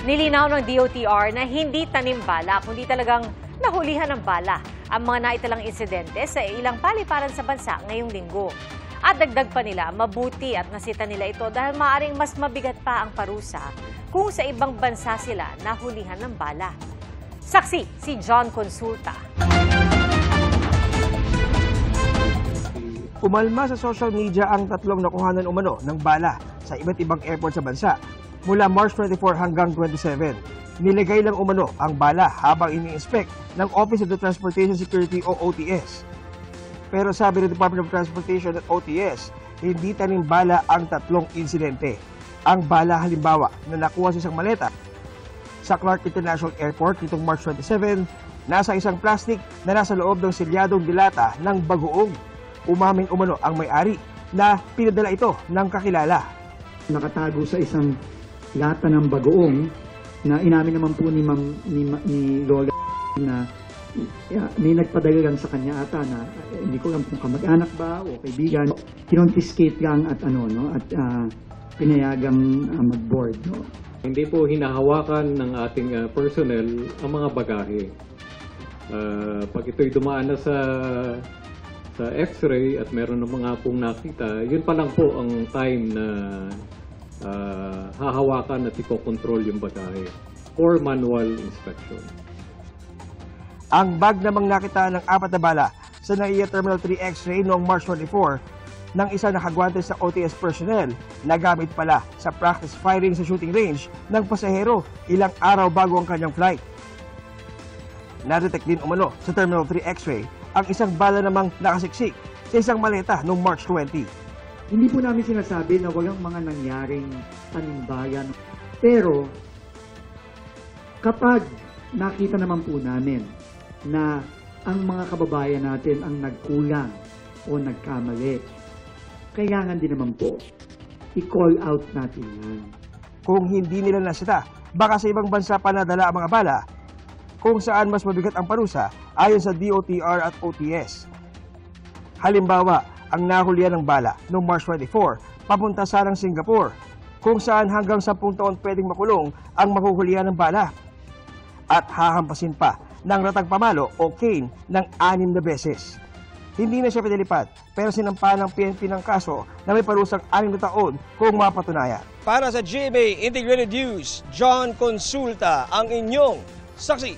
Nilinaw ng DOTR na hindi tanim bala, kundi talagang nahulihan ng bala ang mga naitalang insidente sa ilang paliparan sa bansa ngayong linggo. At dagdag pa nila, mabuti at nasita nila ito dahil maaaring mas mabigat pa ang parusa kung sa ibang bansa sila nahulihan ng bala. Saksi si John Consulta. Umalma sa social media ang tatlong nakuhanan umano ng bala sa iba't ibang airport sa bansa mula March 24 hanggang 27. Nilagay lang umano ang bala habang ini-inspect ng Office of the Transportation Security o OTS. Pero sabi ng Department of Transportation at OTS, hindi tanim bala ang tatlong insidente. Ang bala halimbawa na nakuha sa isang maleta sa Clark International Airport nitong March 27, nasa isang plastic na nasa loob ng selyadong dilata ng bagoong. Umamin umano ang may-ari na pinadala ito ng kakilala. Nakatago sa isang lata ng bagoong na inamin naman po ni Lola na may nagpadala lang sa kanya ata na hindi ko alam kung kamag-anak ba o kaibigan. Kinonfiscate lang at pinayagang mag-board. No? Hindi po hinahawakan ng ating personnel ang mga bagahe. Pag ito'y dumaan na sa X-ray at meron ng mga pong nakita, yun pa lang po ang time na hahawakan at ikokontrol yung bagahe or manual inspection. Ang bag namang nakita ng 4 na bala sa NAIA Terminal 3 X-ray noong March 24 ng isa nakagwante sa OTS personnel na gamit pala sa practice firing sa shooting range ng pasahero ilang araw bago ang kanyang flight. Na-detect din umano sa Terminal 3 X-ray ang isang bala namang nakasiksik sa isang maleta noong March 20. Hindi po namin sinasabi na walang mga nangyaring tanimbayan. Pero kapag nakita naman po namin na ang mga kababayan natin ang nagkulang o nagkamali, kailangan din naman po i-call out natin yan. Kung hindi nila nasita, baka sa ibang bansa pa nadala ang mga bala kung saan mas mabigat ang parusa ayon sa DOTR at OTS. Halimbawa, ang nahulihan ng bala noong March 24 papunta sarang Singapore, kung saan hanggang 10 taon pwedeng makulong ang mahuhulihan ng bala. At hahampasin pa ng ratag pamalo o cane ng 6 na beses. Hindi na siya pinalipad, pero sinampa ng PNP ng kaso na may parusang 6 na taon kung mapatunayan. Para sa GMA Integrated News, John Consulta ang inyong saksi.